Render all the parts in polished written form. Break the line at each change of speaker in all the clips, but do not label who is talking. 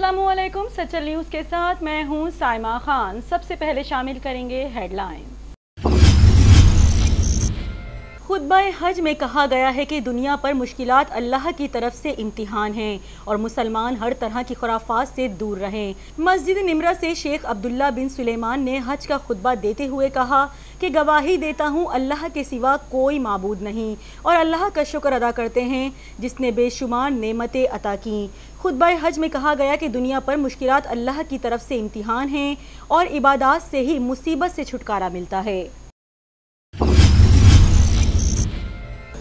अस्सलामुअलैकुम। सचल न्यूज़ के साथ मैं हूं साइमा खान। सबसे पहले शामिल करेंगे हेडलाइंस। खुतबा-ए हज में कहा गया है कि दुनिया पर मुश्किलात अल्लाह की तरफ से इम्तिहान हैं और मुसलमान हर तरह की खुराफात से दूर रहें। मस्जिद निमरा से शेख अब्दुल्ला बिन सुलेमान ने हज का खुतबा देते हुए कहा कि गवाही देता हूँ अल्लाह के सिवा कोई माबूद नहीं और अल्लाह का शुक्र अदा करते हैं जिसने बेशुमार नेमतें अता की। खुतबा-ए हज में कहा गया कि दुनिया पर मुश्किलात अल्लाह की तरफ से इम्तिहान हैं और इबादात से ही मुसीबत से छुटकारा मिलता है।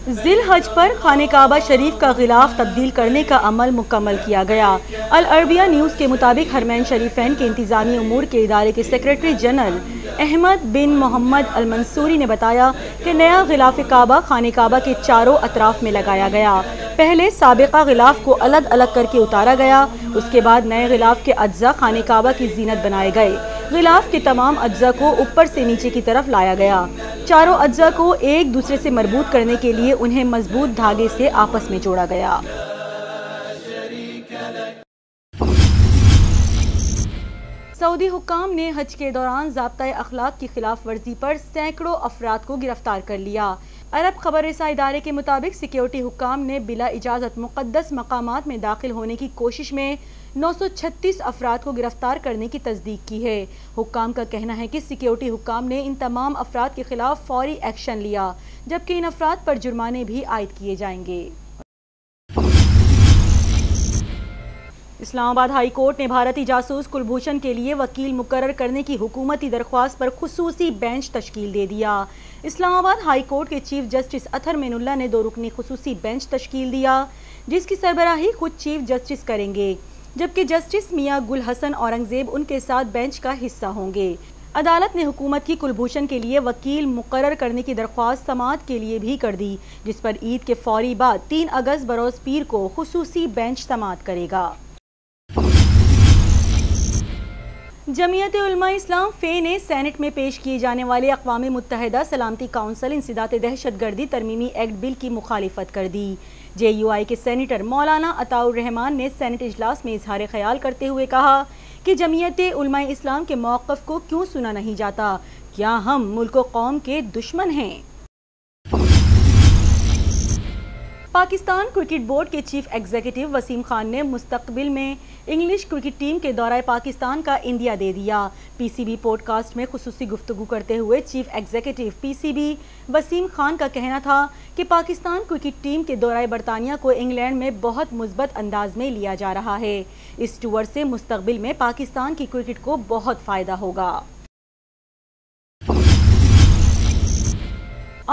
ज़िल हज पर खाने काबा शरीफ का गिलाफ तब्दील करने का अमल मुकम्मल किया गया। अल अरबिया न्यूज़ के मुताबिक हरमैन शरीफैन के इंतज़ामी उमूर के इदारे के सेक्रेटरी जनरल अहमद बिन मोहम्मद अल मंसूरी ने बताया कि नया गिलाफ काबा खाने काबा के चारों अतराफ में लगाया गया। पहले साबिका गिलाफ को अलग अलग करके उतारा गया, उसके बाद नए गिलाफ के अज्जा खाने काबा की जीनत बनाए गए। गिलाफ के तमाम अज्जा को ऊपर से नीचे की तरफ लाया गया। चारों अज्जा को एक दूसरे से मजबूत करने के लिए उन्हें मजबूत धागे से आपस में जोड़ा गया। सऊदी हुक्काम ने हज के दौरान ज़ाब्ता अखलाक की खिलाफ वर्जी पर सैकड़ों अफराद को गिरफ्तार कर लिया। अरब खबर रसा इदारे के मुताबिक सिक्योरिटी हुक्काम ने बिला इजाज़त मुक़द्दस मकामात में दाखिल होने की कोशिश में 936 अफराद को गिरफ्तार करने की तस्दीक की है। हुक्काम का कहना है कि सिक्योरिटी हुक्काम ने इन तमाम अफराद के खिलाफ फौरी एक्शन लिया, जबकि इन अफराद पर जुर्माने भी आयद किए जाएंगे। इस्लामाबाद हाई कोर्ट ने भारतीय जासूस कुलभूषण के लिए वकील मुकर्रर करने की हुकूमती दरख्वास्त पर खुसूसी बेंच तश्कील दे दिया। इस्लामाबाद हाई कोर्ट के चीफ जस्टिस अतहर मेनुल्लाह ने 2 रुकनी खुसूसी बेंच तश्कील दिया, जिसकी सरबराही खुद चीफ जस्टिस करेंगे, जबकि जस्टिस मियां गुल हसन औरंगजेब उनके साथ बेंच का हिस्सा होंगे। अदालत ने हुकूमत की कुलभूषण के लिए वकील मुकर्रर करने की दरख्वास्त समाअत के लिए भी कर दी, जिस पर ईद के फौरी बाद 3 अगस्त बरोज़ पीर को खुसूसी बेंच समाअत करेगा। जमीयत उलमा इस्लाम फ़े ने सेनेट में पेश किए जाने वाले अक़वाम मुत्तहिदा सलामती काउंसिल इंसदात दहशतगर्दी तरमीमी एक्ट बिल की मुखालिफत कर दी। JUI के सेनेटर मौलाना अताउर रहमान ने सेनेट इजलास में इजहार ख्याल करते हुए कहा कि जमीयत उलमा इस्लाम के मौक़िफ़ को क्यों सुना नहीं जाता, क्या हम मुल्क व कौम के दुश्मन हैं। पाकिस्तान क्रिकेट बोर्ड के चीफ एग्जीक्यूटिव वसीम खान ने मुस्तकबिल में इंग्लिश क्रिकेट टीम के दौरे पाकिस्तान का इंदिया दे दिया। PCB पॉडकास्ट में खुसूसी गुफ्तगू करते हुए chief executive PCB Wasim Khan का कहना था कि पाकिस्तान क्रिकेट टीम के दौरे बरतानिया को इंग्लैंड में बहुत मुस्बत अंदाज में लिया जा रहा है। इस टूर से मुस्तकबिल में पाकिस्तान की क्रिकेट को बहुत फ़ायदा होगा।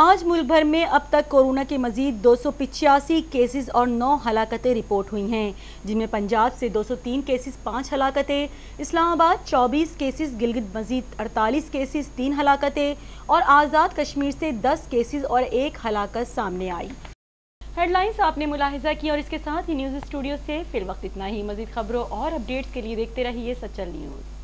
आज मुल्क भर में अब तक कोरोना के मजीद 285 केसेस और 9 हलाकतें रिपोर्ट हुई हैं, जिनमें पंजाब से 203 केसेस 5 हलाकतें, इस्लामाबाद 24 केसेस, गिलगित मजीद 48 केसेस 3 हलाकतें और आज़ाद कश्मीर से 10 केसेस और 1 हलाकत सामने आई। हेडलाइंस आपने मुलाहिजा की और इसके साथ ही न्यूज़ स्टूडियो से फिर वक्त इतना ही। मजीद खबरों और अपडेट्स के लिए देखते रहिए सचल न्यूज़।